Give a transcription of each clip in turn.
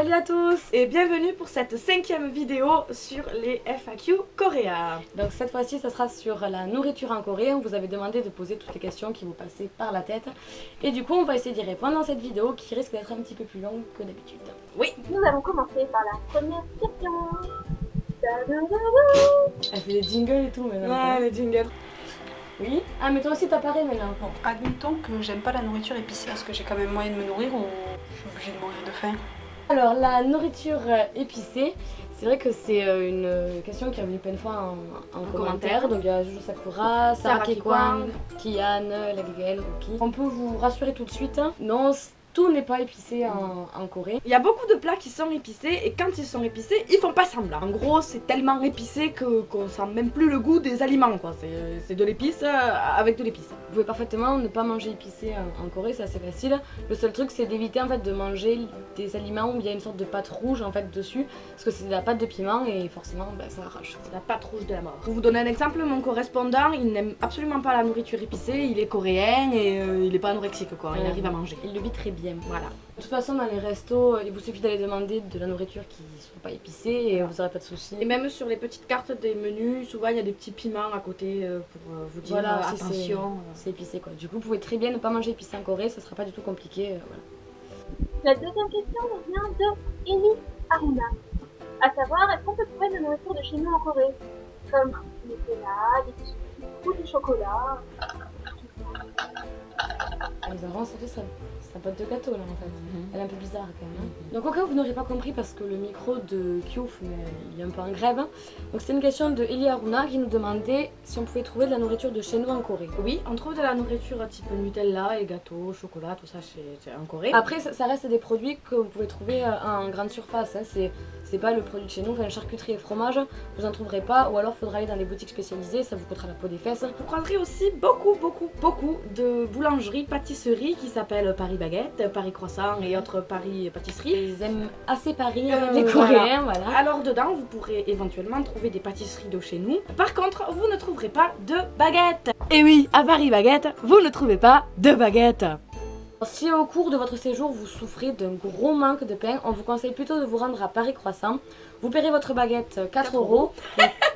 Salut à tous et bienvenue pour cette 5e vidéo sur les FAQ coréens. Donc cette fois-ci, ça sera sur la nourriture en Corée. On vous avait demandé de poser toutes les questions qui vous passaient par la tête. Et du coup, on va essayer d'y répondre dans cette vidéo qui risque d'être un petit peu plus longue que d'habitude. Oui. Nous allons commencer par la première question. Elle fait des jingles et tout maintenant. Ouais, les jingles. Oui. Ah, mais toi aussi t'apparais maintenant. Admettons que j'aime pas la nourriture épicée, est-ce que j'ai quand même moyen de me nourrir ou je suis obligée de mourir de faim? Alors, la nourriture épicée, c'est vrai que c'est une question qui est revenue plein de fois en commentaire. Donc il y a Juju Sakura, Sarah Kikwang, Kian, Laggael, Rookie. On peut vous rassurer tout de suite, non, tout n'est pas épicé en Corée. Il y a beaucoup de plats qui sont épicés et quand ils sont épicés, ils font pas semblant. En gros, c'est tellement épicé qu'on sent même plus le goût des aliments, quoi. C'est de l'épice avec de l'épice. Vous pouvez parfaitement ne pas manger épicé en Corée, c'est assez facile. Le seul truc, c'est d'éviter en fait de manger des aliments où il y a une sorte de pâte rouge en fait dessus, parce que c'est de la pâte de piment et forcément ça arrache. C'est la pâte rouge de la mort. Pour vous donner un exemple, mon correspondant, il n'aime absolument pas la nourriture épicée, il est coréen et il est pas anorexique, quoi. Il arrive à manger. Il le vit très bien. Voilà. De toute façon, dans les restos, il vous suffit d'aller demander de la nourriture qui ne sont pas épicées et vous n'aurez pas de soucis. Et même sur les petites cartes des menus, souvent il y a des petits piments à côté pour vous dire voilà, attention. C'est épicé quoi. Du coup, vous pouvez très bien ne pas manger épicé en Corée, ça sera pas du tout compliqué. Voilà. La deuxième question nous vient de Emi Aruna. À savoir, est-ce qu'on peut trouver de la nourriture de chez nous en Corée? Comme du Nutella, des biscuits ou du chocolat. Elle nous a vraiment sorti sa boîte de gâteau là en fait. Elle est un peu bizarre quand même. Donc au cas où vous n'aurez pas compris parce que le micro de Kyouf il est un peu en grève. Donc c'est une question de Eli Aruna qui nous demandait si on pouvait trouver de la nourriture de chez nous en Corée. Oui, on trouve de la nourriture type Nutella et gâteaux, chocolat, tout ça en Corée. Après ça reste des produits que vous pouvez trouver en grande surface. C'est pas le produit de chez nous, enfin charcuterie et fromage, vous en trouverez pas ou alors il faudra aller dans des boutiques spécialisées, ça vous coûtera la peau des fesses. Vous croiserez aussi beaucoup de boulangeries, pâtisseries qui s'appellent Paris Baguette, Paris Croissant et autres Paris Pâtisseries. Ils aiment assez Paris, les Coréens, voilà. Alors dedans, vous pourrez éventuellement trouver des pâtisseries de chez nous. Par contre, vous ne trouverez pas de baguette. Et oui, à Paris Baguette, vous ne trouvez pas de baguette. Si au cours de votre séjour vous souffrez d'un gros manque de pain, on vous conseille plutôt de vous rendre à Paris Croissant. Vous paierez votre baguette 4 €.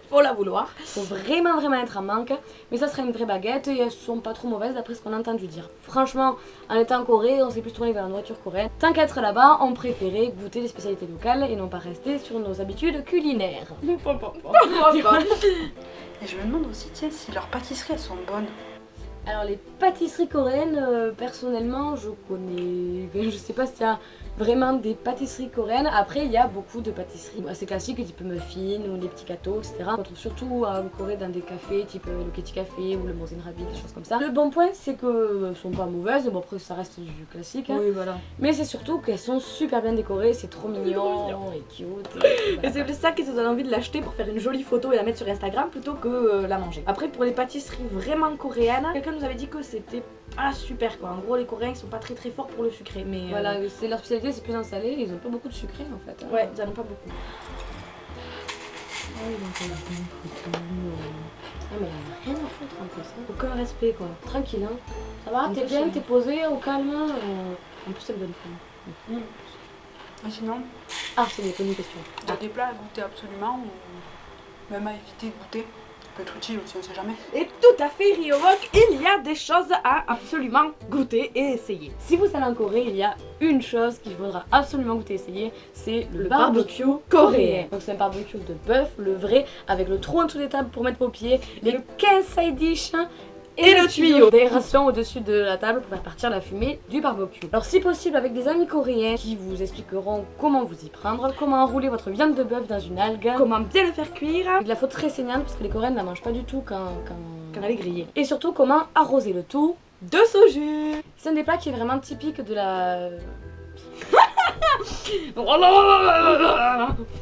Faut la vouloir. Faut vraiment être en manque. Mais ça sera une vraie baguette et elles sont pas trop mauvaises d'après ce qu'on a entendu dire. Franchement, en étant en Corée, on s'est plus tourné vers la nourriture coréenne. Tant qu'être là-bas, on préférait goûter les spécialités locales et non pas rester sur nos habitudes culinaires. Et je me demande aussi, tiens, si leurs pâtisseries elles sont bonnes. Alors les pâtisseries coréennes, personnellement je connais, je sais pas s'il y a vraiment des pâtisseries coréennes. Après il y a beaucoup de pâtisseries assez classiques type muffins ou des petits gâteaux etc. On trouve surtout en Corée dans des cafés type le Ketty Café ou le Mosin Rabbit, des choses comme ça. Le bon point c'est qu'elles sont pas mauvaises, bon après ça reste du classique. Oui voilà. Mais c'est surtout qu'elles sont super bien décorées, c'est trop mignon et cute. Et c'est plus ça qui te donne envie de l'acheter pour faire une jolie photo et la mettre sur Instagram plutôt que la manger. Après pour les pâtisseries vraiment coréennes, quelqu'un nous avait dit que c'était pas super quoi. En gros les Coréens ils sont pas très forts pour le sucré mais voilà, c'est leur spécialité, c'est plus en salé, ils ont pas beaucoup de sucré en fait. Ouais, ils en ont pas beaucoup. Ah mais elle a rien à foutre en plus, hein. Aucun respect quoi. Tranquille hein. Ça va, t'es bien, t'es posé, au calme. En plus elle donne faim. Et sinon, C'est des bonnes questions. il y a des plats à goûter absolument ou même à éviter de goûter. Ça peut être utile aussi, on sait jamais. Et tout à fait Ryobok, il y a des choses à absolument goûter et essayer. Si vous allez en Corée, il y a une chose qu'il faudra absolument goûter et essayer, c'est le barbecue coréen. Donc c'est un barbecue de bœuf, le vrai, avec le trou en dessous des tables pour mettre vos pieds, les 15 side dish et le tuyau d'aération au-dessus de la table pour faire partir la fumée du barbecue. Alors si possible avec des amis coréens qui vous expliqueront comment vous y prendre, comment enrouler votre viande de bœuf dans une algue, comment bien le faire cuire. Il la faut très saignante parce que les Coréennes ne la mangent pas du tout quand elle est grillée. Et surtout comment arroser le tout de soju. C'est un des plats qui est vraiment typique de la...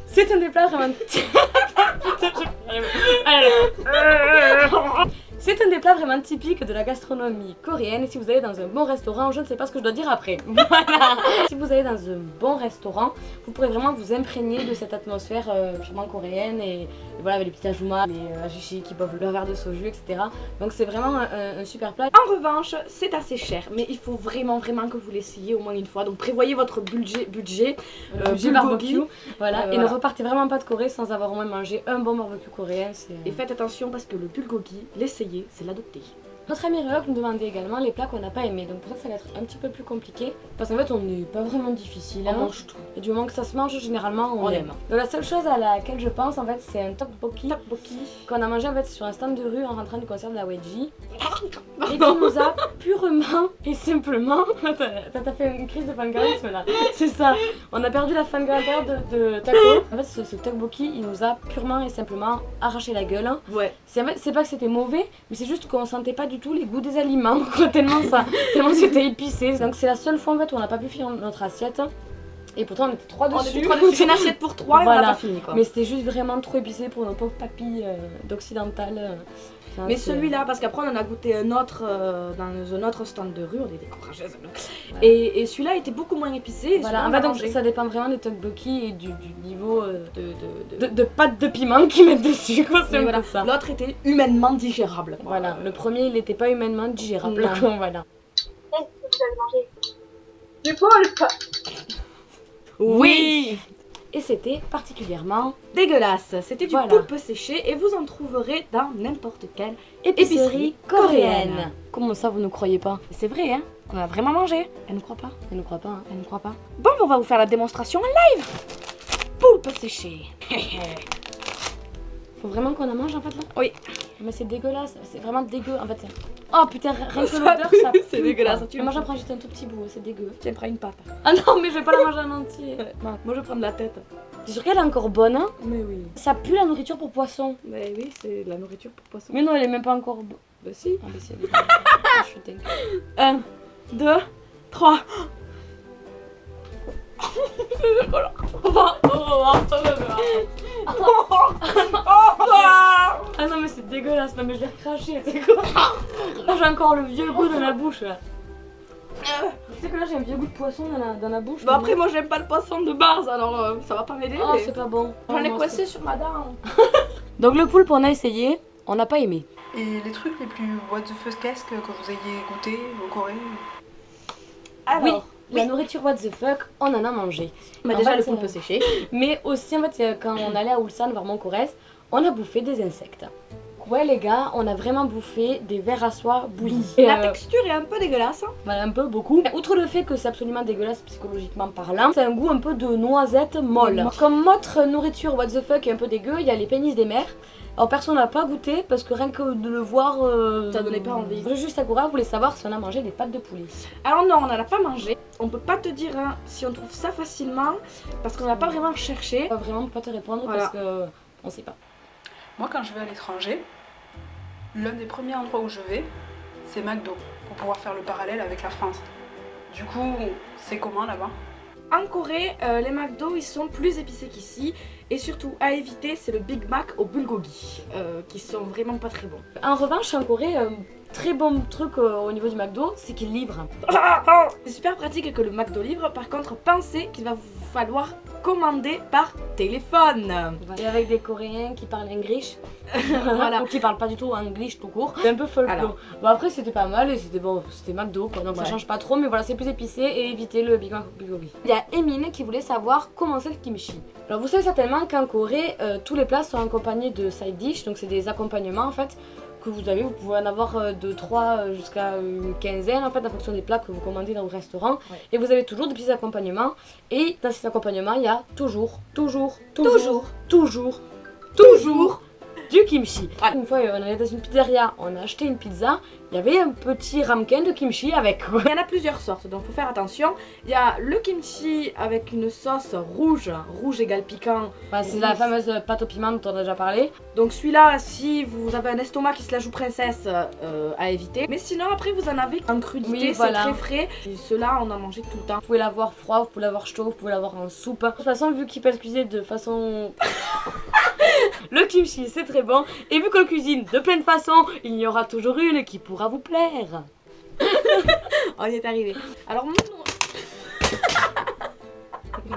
C'est un des plats vraiment... C'est un des plats vraiment typiques de la gastronomie coréenne et si vous allez dans un bon restaurant, je ne sais pas ce que je dois dire après. Voilà. Si vous allez dans un bon restaurant, vous pourrez vraiment vous imprégner de cette atmosphère purement coréenne et voilà avec les petits ajuma, les ajishi qui boivent leur verre de soju, etc. Donc c'est vraiment un super plat. En revanche, c'est assez cher, mais il faut vraiment que vous l'essayiez au moins une fois. Donc prévoyez votre budget Barbecue. Voilà. Et voilà. ne repartez vraiment pas de Corée sans avoir au moins mangé un bon barbecue coréen. Et faites attention parce que le bulgogi, l'essayer, c'est l'adopter. Notre ami Ryok nous demandait également les plats qu'on n'a pas aimés, donc pour ça ça va être un petit peu plus compliqué parce qu'en fait on n'est pas vraiment difficile, On hein. mange tout. Et du moment que ça se mange, généralement on aime. aime. Donc la seule chose à laquelle je pense en fait c'est un tteokbokki qu'on a mangé en fait sur un stand de rue en rentrant du concert de la YG et qui nous a purement et simplement... T'as fait une crise de fangirlisme là, c'est ça. On a perdu la fangirl intérieure de Taco. En fait ce tteokbokki il nous a purement et simplement arraché la gueule. Ouais. En fait, c'est pas que c'était mauvais, mais c'est juste qu'on sentait pas du tout les goûts des aliments, quoi, tellement c'était épicé. Donc c'est la seule fois en fait où on n'a pas pu finir notre assiette. Et pourtant on était 3 dessus. C'est une assiette pour 3 et on Voilà. n'a pas fini quoi. Mais c'était juste vraiment trop épicé pour nos pauvres papilles d'occidental. Mais celui-là, parce qu'après on en a goûté un autre dans un autre stand de rue, on est décourageuses. Voilà. Et celui-là était beaucoup moins épicé. Et Voilà, celui-là, en on fait l'a donc mangé. ça dépend vraiment des tteokbokki et du niveau de pâte de piment qu'ils mettent dessus, quoi, c'est Mais un voilà. peu ça. L'autre était humainement digérable. Voilà, le premier il n'était pas humainement digérable. Non. Quoi, voilà. Est-ce que vous avez mangé du poulpe? Oui. Et c'était particulièrement Dégueulasse. C'était du Voilà. poulpe séché et vous en trouverez dans n'importe quelle épicerie coréenne. coréenne. Comment ça vous ne croyez pas? C'est vrai, hein. On a vraiment mangé. Elle ne croit pas. Je ne crois pas. Hein. Elle ne croit pas. Bon, on va vous faire la démonstration en live. Poulpe séché. Faut vraiment qu'on en mange en fait là? Oui. Mais c'est dégueulasse, c'est vraiment dégueu en fait. Oh putain, rien que Ça l'odeur pue, ça c'est pue, dégueulasse, quoi. tu Mais veux moi j'en pas. prends juste un tout petit bout, c'est dégueu. Tiens, prends une patte. Ah non mais je vais pas la manger en entier. Moi, je prends de la tête. T'es sûre qu'elle est encore bonne hein? Mais oui. Ça pue la nourriture pour poisson. Mais oui, c'est de la nourriture pour poisson. Mais non elle est même pas encore bonne. Bah si. Ah bah si elle est bonne. Ah, je suis dingue. 1, 2, 3. Ah non mais c'est dégueulasse, non mais je l'ai recraché, c'est quoi? Là j'ai encore le vieux goût dans la bouche là. Tu sais que là j'ai un vieux goût de poisson dans la bouche. Bah après, moi j'aime pas le poisson de base, alors ça va pas m'aider. Oh mais c'est pas bon. J'en ai Non, coincé c'est- sur ma dent. Donc le poulpe on a essayé, on n'a pas aimé. Et les trucs les plus what the fuck que vous ayez goûté en Corée? Alors, Oui, la nourriture what the fuck, on en a mangé. bah En déjà fait, le poulpe séché. Mais aussi en fait quand on allait à Ulsan voir mon Corrèze, on a bouffé des insectes. Ouais les gars, on a vraiment bouffé des vers à soie bouillis. Et, La texture est un peu dégueulasse. Hein. voilà, un peu beaucoup. Outre le fait que c'est absolument dégueulasse psychologiquement parlant, c'est un goût un peu de noisette molle. Comme autre nourriture what the fuck est un peu dégueu, il y a les pénis des mers. Alors personne n'a pas goûté parce que rien que de le voir... Ça donnait pas envie. Juste Sakura voulait savoir si on a mangé des pâtes de poulet. Alors non, on en a pas mangé. On peut pas te dire hein, si on trouve ça facilement parce qu'on n'a pas vraiment cherché. On va vraiment pas te répondre Voilà. parce que on sait pas. Moi, quand je vais à l'étranger, l'un des premiers endroits où je vais, c'est McDo, pour pouvoir faire le parallèle avec la France. Du coup, c'est comment là-bas? En Corée, les McDo ils sont plus épicés qu'ici. Et surtout à éviter, c'est le Big Mac au bulgogi, qui sont vraiment pas très bons. En revanche, en Corée, très bon truc au niveau du McDo, c'est qu'ils livrent. C'est super pratique que le McDo livre. Par contre, pensez qu'il va vous falloir commander par téléphone. Et avec des Coréens qui parlent English, Voilà. ou qui parlent pas du tout English tout court. C'est un peu folklore. Alors. Bon après c'était pas mal et c'était bon, c'était McDo quoi, donc ça Ouais. change pas trop, mais voilà c'est plus épicé et éviter le Big Mac bulgogi. Il y a Emine qui voulait savoir comment c'est le kimchi. Alors vous savez certainement qu'en Corée, tous les plats sont accompagnés de side dish, donc c'est des accompagnements en fait que vous avez, vous pouvez en avoir de 3 jusqu'à une quinzaine en fait en fonction des plats que vous commandez dans vos restaurants. Ouais. Et vous avez toujours des petits accompagnements et dans ces accompagnements il y a toujours du kimchi. Une fois on allait dans une pizzeria, on a acheté une pizza, il y avait un petit ramequin de kimchi avec quoi. Il y en a plusieurs sortes, donc faut faire attention. Il y a le kimchi avec une sauce rouge, rouge égale piquant. Enfin, c'est la fameuse pâte au piment dont on a déjà parlé. Donc celui-là, si vous avez un estomac qui se la joue princesse, à éviter. Mais sinon après vous en avez en crudité, Oui, c'est voilà. très frais. Et ceux-là on en mangeait tout le temps. Vous pouvez l'avoir froid, vous pouvez l'avoir chaud, vous pouvez l'avoir en soupe. De toute façon, vu qu'il peut être cuisiné de façon... Le kimchi, c'est très bon. Et vu qu'on cuisine de plein de façons, il y aura toujours une qui pourra vous plaire. On y est arrivé. Alors Moon,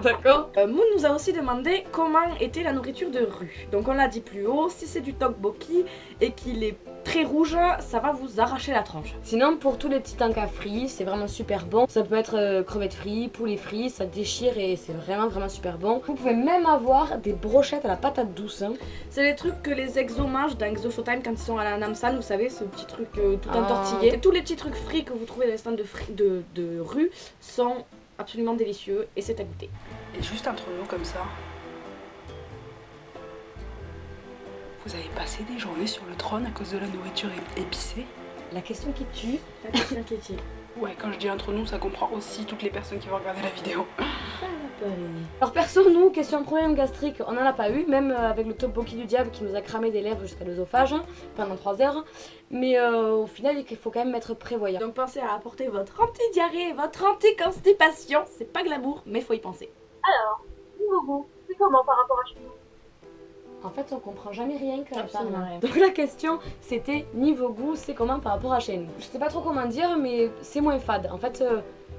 D'accord. Moon nous a aussi demandé comment était la nourriture de rue. Donc on l'a dit plus haut, si c'est du tteokbokki et qu'il est très rouge, ça va vous arracher la tronche. Sinon, pour tous les petits tankas frits, c'est vraiment super bon. Ça peut être crevettes frites, poulet frit, ça déchire et c'est vraiment super bon. Vous pouvez même avoir des brochettes à la patate douce. Hein. C'est les trucs que les exos mangent dans Exo Showtime quand ils sont à la Namsan, vous savez, ce petit truc tout entortillé. Et tous les petits trucs frits que vous trouvez dans les stands de rue sont absolument délicieux et c'est à goûter. Et juste entre nous comme ça, vous avez passé des journées sur le trône à cause de la nourriture épicée? La question qui tue. La question qui est-il. Ouais, quand je dis entre nous, ça comprend aussi toutes les personnes qui vont regarder la vidéo. Alors perso, nous, question de problème gastrique, on n'en a pas eu, même avec le tteokbokki du diable qui nous a cramé des lèvres jusqu'à l'œsophage pendant 3 heures. Mais au final, il faut quand même être prévoyant. Donc pensez à apporter votre anti-diarrhée, votre anti-constipation. C'est pas glamour, mais faut y penser. Alors, niveau goût, c'est comment par rapport à chez nous? En fait, on comprend jamais rien quand elle parle. Absolument rien. Donc la question, c'était niveau goût, c'est comment par rapport à chez nous. Je sais pas trop comment dire, mais c'est moins fade. En fait,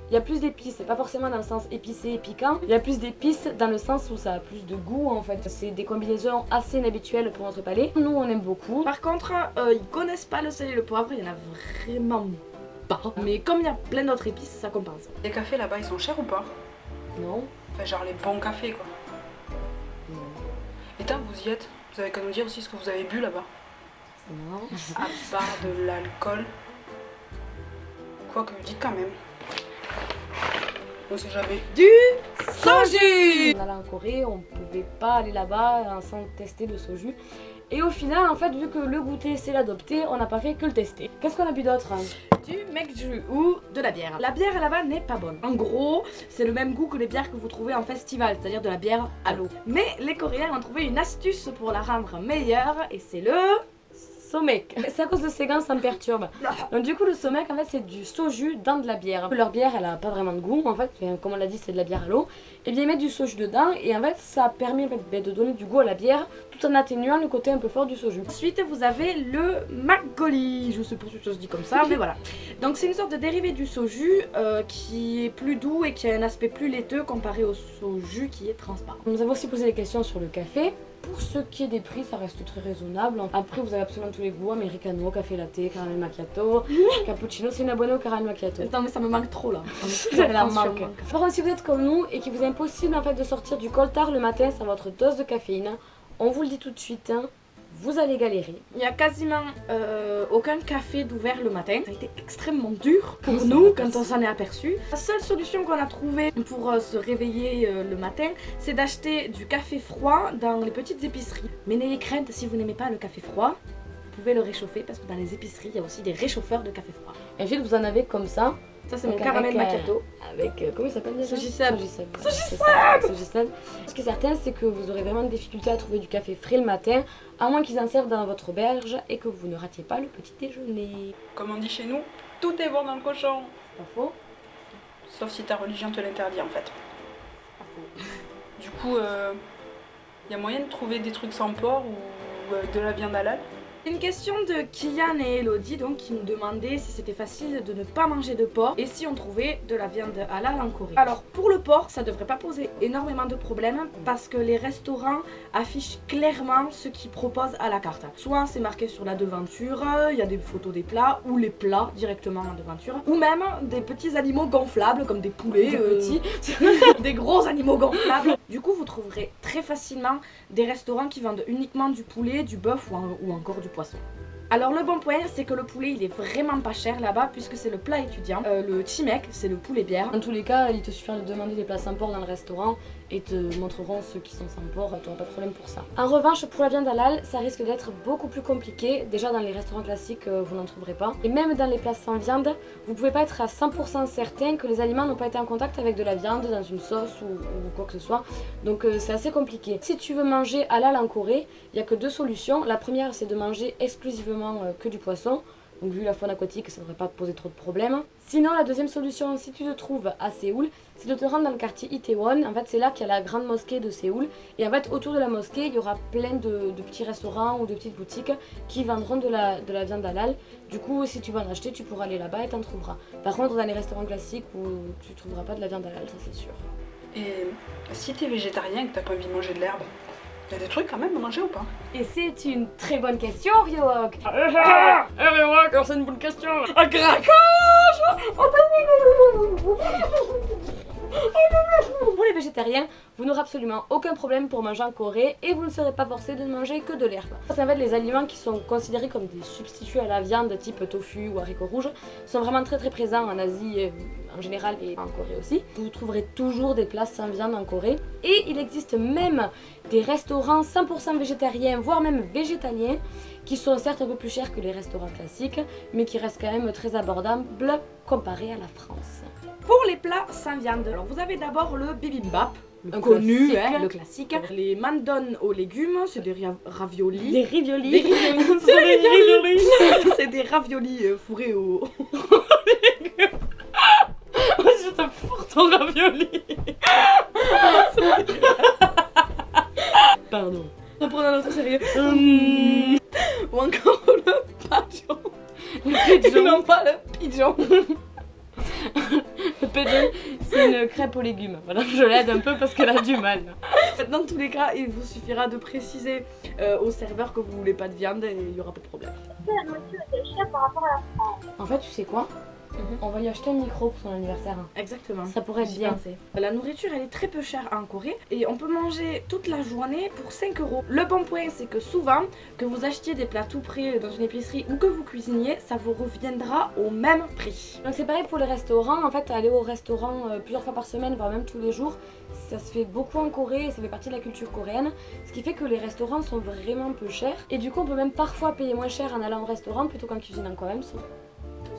il y a plus d'épices, c'est pas forcément dans le sens épicé et piquant. Il y a plus d'épices dans le sens où ça a plus de goût en fait. C'est des combinaisons assez inhabituelles pour notre palais. Nous, on aime beaucoup. Par contre, ils connaissent pas le sel et le poivre, il y en a vraiment pas. Mais comme il y a plein d'autres épices, ça compense. Les cafés là-bas, ils sont chers ou pas? Non. Enfin, genre les bons cafés quoi. Et vous y êtes, vous avez qu'à nous dire aussi ce que vous avez bu là-bas. Non. À part de l'alcool. Quoi que vous dites quand même. On sait jamais. Du soju. On allait en Corée, on pouvait pas aller là-bas sans tester le soju. Et au final, en fait, vu que le goûter c'est l'adopter, on n'a pas fait que le tester. Qu'est-ce qu'on a bu d'autre? Du mekju ou de la bière. La bière là-bas n'est pas bonne. En gros, c'est le même goût que les bières que vous trouvez en festival, c'est-à-dire de la bière à l'eau. Mais les Coréens ont trouvé une astuce pour la rendre meilleure et c'est le Somek. C'est à cause de ces gants, ça me perturbe. Donc du coup le somek en fait c'est du soju dans de la bière. Leur bière elle a pas vraiment de goût en fait, comme on l'a dit c'est de la bière à l'eau. Et bien ils mettent du soju dedans et en fait ça permet en fait, de donner du goût à la bière tout en atténuant le côté un peu fort du soju. Ensuite vous avez le makgeolli, je sais pas si ça se dit comme ça mais voilà. Donc c'est une sorte de dérivé du soju qui est plus doux et qui a un aspect plus laiteux comparé au soju qui est transparent. Nous avons aussi posé des questions sur le café. Pour ce qui est des prix, ça reste très raisonnable. Après, vous avez absolument tous les goûts, americano, café latte, caramel macchiato, cappuccino. C'est une abonnée au caramel macchiato. Attends mais ça me manque trop là. Ça la manque. Par contre, si vous êtes comme nous et qu'il vous est impossible en fait de sortir du coltard le matin sans votre dose de caféine, on vous le dit tout de suite, hein, vous allez galérer. Il n'y a quasiment aucun café d'ouvert le matin. Ça a été extrêmement dur pour Oui, nous ça quand on s'en est aperçu. La seule solution qu'on a trouvée pour se réveiller le matin, c'est d'acheter du café froid dans les petites épiceries. Mais n'ayez crainte, si vous n'aimez pas le café froid, vous pouvez le réchauffer parce que dans les épiceries, il y a aussi des réchauffeurs de café froid. Et ensuite, vous en avez comme ça. Ça, c'est mon Donc caramel avec, macchiato. Avec, comment il s'appelle déjà? Sogisab. Sogisab. Ce qui est certain, c'est que vous aurez vraiment des difficultés à trouver du café frais le matin, à moins qu'ils en servent dans votre auberge et que vous ne ratiez pas le petit déjeuner. Comme on dit chez nous, tout est bon dans le cochon. Pas faux? Sauf si ta religion te l'interdit en fait. Pas faux. Du coup, y a moyen de trouver des trucs sans porc ou de la viande halal? Une question de Kian et Elodie donc qui nous demandaient si c'était facile de ne pas manger de porc et si on trouvait de la viande halal en Corée. Alors pour le porc ça devrait pas poser énormément de problèmes parce que les restaurants affichent clairement ce qu'ils proposent à la carte. Soit c'est marqué sur la devanture, il y a des photos des plats ou les plats directement en devanture ou même des petits animaux gonflables comme des poulets, Des petits. des gros animaux gonflables. Du coup vous trouverez très facilement des restaurants qui vendent uniquement du poulet, du bœuf ou encore du poisson. Alors le bon point c'est que le poulet il est vraiment pas cher là-bas puisque c'est le plat étudiant. Le chimek c'est le poulet bière. Dans tous les cas, il te suffit de demander des plats sans porc dans le restaurant et te montreront ceux qui sont sans porc, tu n'auras pas de problème pour ça. En revanche, pour la viande halal, ça risque d'être beaucoup plus compliqué. Déjà dans les restaurants classiques, vous n'en trouverez pas. Et même dans les plats sans viande, vous pouvez pas être à 100% certain que les aliments n'ont pas été en contact avec de la viande dans une sauce ou quoi que ce soit. Donc c'est assez compliqué. Si tu veux manger halal en Corée, il n'y a que deux solutions. La première c'est de manger exclusivement que du poisson. Donc vu la faune aquatique, ça ne devrait pas te poser trop de problèmes. Sinon, la deuxième solution, si tu te trouves à Séoul, c'est de te rendre dans le quartier Itaewon. En fait, c'est là qu'il y a la grande mosquée de Séoul. Et en fait, autour de la mosquée, il y aura plein de petits restaurants ou de petites boutiques qui vendront de la viande halal. Du coup, si tu veux en acheter, tu pourras aller là-bas et t'en trouveras. Par contre, dans les restaurants classiques, où tu trouveras pas de la viande halal, ça c'est sûr. Et si t'es végétarien et que t'as pas envie de manger de l'herbe, y a des trucs quand même à manger ou pas? Et c'est une très bonne question, Ryok. Ryok, c'est une bonne question. Un Pour les végétariens, vous n'aurez absolument aucun problème pour manger en Corée et vous ne serez pas forcé de ne manger que de l'herbe. En fait, les aliments qui sont considérés comme des substituts à la viande type tofu ou haricots rouges sont vraiment très présents en Asie en général et en Corée aussi. Vous trouverez toujours des plats sans viande en Corée et il existe même des restaurants 100% végétariens, voire même végétaliens, qui sont certes un peu plus chers que les restaurants classiques, mais qui restent quand même très abordables comparés à la France. Pour les plats sans viande, alors vous avez d'abord le bibimbap, Le connu, classique. hein, le classique. Les mandon aux légumes, c'est des raviolis. Des riviolis. Des riviolis. C'est des raviolis fourrés au... Je te fourre ton ravioli. Pardon. Reprenons notre sérieux. Ou encore le pigeon. Le pigeon. Non, pas le pigeon. Le pigeon, c'est une crêpe aux légumes. Voilà, je l'aide un peu parce qu'elle a du mal. Dans tous les cas, il vous suffira de préciser au serveur que vous voulez pas de viande et il y aura pas de problème. La nourriture était chère par rapport à la France. En fait, tu sais quoi? On va lui acheter un micro pour son anniversaire. Exactement. Ça pourrait être bien. La nourriture, elle est très peu chère en Corée et on peut manger toute la journée pour 5 €. Le bon point, c'est que souvent, que vous achetiez des plats tout prêts dans une épicerie ou que vous cuisiniez, ça vous reviendra au même prix. Donc c'est pareil pour les restaurants. En fait, aller au restaurant plusieurs fois par semaine, voire même tous les jours, ça se fait beaucoup en Corée et ça fait partie de la culture coréenne. Ce qui fait que les restaurants sont vraiment peu chers. Et du coup, on peut même parfois payer moins cher en allant au restaurant plutôt qu'en cuisinant quand même.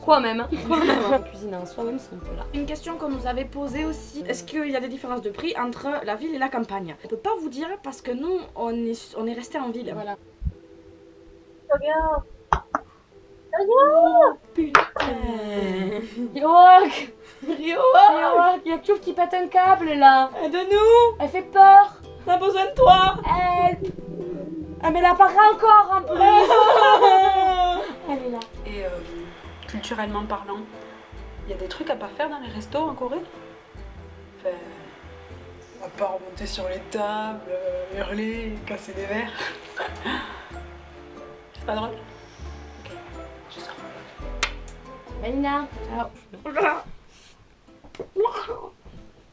Quoi même en cuisinant soi-même son plat. Une question qu'on nous avait posée aussi, est-ce qu'il y a des différences de prix entre la ville et la campagne? On peut pas vous dire parce que nous, on est resté en ville. Voilà. Regarde. Ryok, Ryok, il y a Tchouf qui pète un câble là. aide-nous, Elle fait peur. on a besoin de toi. Ah mais elle apparaît encore en plus. Elle est là. Et culturellement parlant, il y a des trucs à pas faire dans les restos en Corée? Enfin, à part remonter sur les tables, hurler, casser des verres. C'est pas drôle? Ok, je sors. Melina.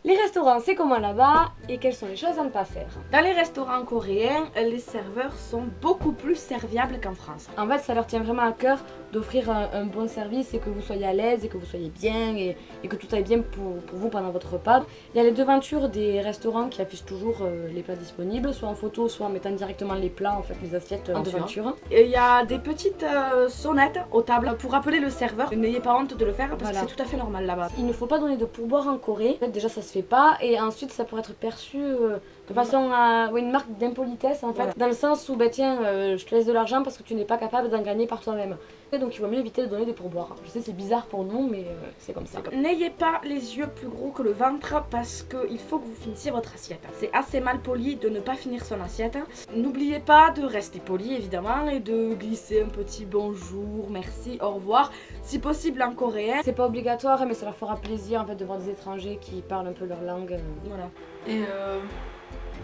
Les restaurants, c'est comment là-bas et quelles sont les choses à ne pas faire? Dans les restaurants coréens, les serveurs sont beaucoup plus serviables qu'en France. En fait, ça leur tient vraiment à cœur d'offrir un bon service et que vous soyez à l'aise et que vous soyez bien et que tout aille bien pour vous pendant votre repas. Il y a les devantures des restaurants qui affichent toujours les plats disponibles, soit en photo, soit en mettant directement les plats, en fait, les assiettes en devanture. Et il y a des petites sonnettes aux tables pour appeler le serveur. N'ayez pas honte de le faire parce que c'est tout à fait normal là-bas. Il ne faut pas donner de pourboire en Corée. En fait, déjà, ça se fait pas et ensuite, ça pourrait être perçu de façon à une marque d'impolitesse en fait, voilà. Dans le sens où bah tiens, je te laisse de l'argent parce que tu n'es pas capable d'en gagner par toi-même. Donc il vaut mieux éviter de donner des pourboires. Je sais c'est bizarre pour nous mais c'est comme ça. N'ayez pas les yeux plus gros que le ventre parce qu'il faut que vous finissiez votre assiette. C'est assez mal poli de ne pas finir son assiette. N'oubliez pas de rester poli évidemment et de glisser un petit bonjour, merci, au revoir. Si possible en coréen. C'est pas obligatoire mais ça leur fera plaisir en fait de voir des étrangers qui parlent un peu leur langue. Voilà. Et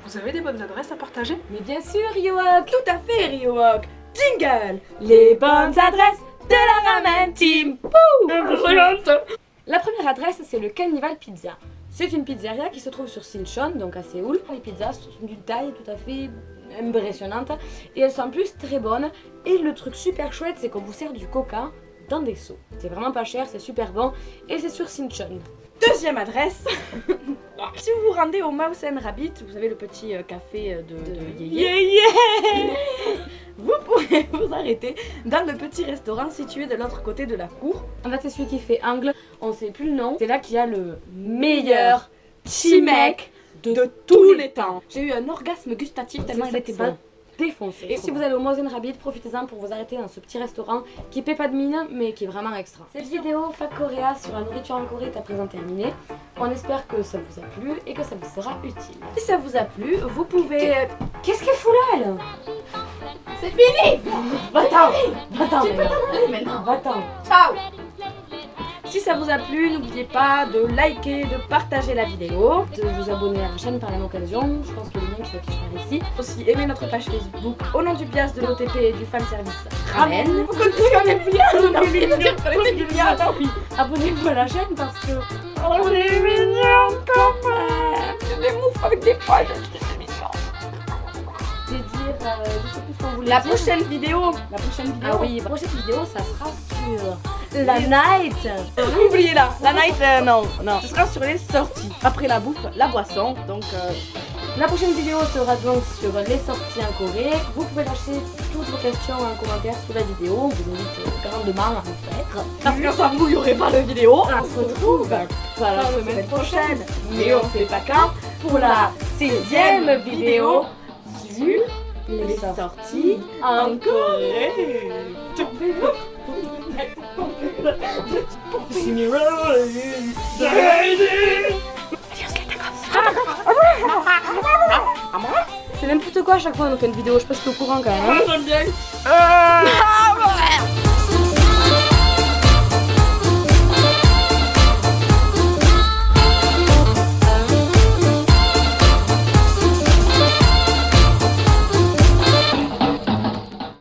vous avez des bonnes adresses à partager? Mais bien sûr Ryok. Tout à fait Ryok. Jingle. Les bonnes adresses de la Ramen Team. La première adresse c'est le Carnival Pizza. C'est une pizzeria qui se trouve sur Sinchon, donc à Séoul. Les pizzas sont d'une taille tout à fait impressionnante et elles sont en plus très bonnes. Et le truc super chouette c'est qu'on vous sert du coca dans des seaux. C'est vraiment pas cher, c'est super bon et c'est sur Sinchon. Deuxième adresse. Si vous vous rendez au Mouse and Rabbit, vous avez le petit café de Yéyé. Vous pourrez vous arrêter dans le petit restaurant situé de l'autre côté de la cour. En fait c'est celui qui fait angle, on sait plus le nom. C'est là qu'il y a le meilleur chimek de tous les temps. J'ai eu un orgasme gustatif tellement il était bon. défoncer. Et si vous allez au Mozen Rabbit, profitez-en pour vous arrêter dans ce petit restaurant qui paie pas de mine mais qui est vraiment extra. Cette vidéo Fac Coréa sur la nourriture en Corée est à présent terminée. On espère que ça vous a plu et que ça vous sera utile. Si ça vous a plu, vous pouvez... Qu'est-ce qu'elle fout là, elle? C'est fini. Va-t'en! Va-t'en maintenant. Va-t'en! Ciao. Si ça vous a plu, n'oubliez pas de liker, de partager la vidéo, De vous abonner à la chaîne par la même occasion. Je pense que le lien qui s'affiche par ici. aussi aimer notre page Facebook au nom du bias de l'OTP et du fanservice Ramen. Vous connaissez le lien? Oui. Abonnez-vous à la chaîne parce que On est mignons quand même. Les moufs avec des poils. je vais dire, je sais plus ce qu'on voulait La dire. prochaine vidéo. La prochaine vidéo. Ah oui, la prochaine vidéo, ça sera sur la night. Oubliez-la. La night, non. Ce sera sur les sorties. Après la bouffe, la boisson. Donc, La prochaine vidéo sera donc sur les sorties en Corée. Vous pouvez lâcher toutes vos questions en commentaire sous la vidéo. On vous invite grandement à le faire. parce que sans vous, il n'y aurait pas de vidéo. On se retrouve Pas la semaine prochaine, mais on sait pas quand, pour la 6e vidéo sur les sorties en Corée. C'est n'importe quoi à chaque fois on nous fait une vidéo, je sais pas si t'es au courant quand même. J'aime bien.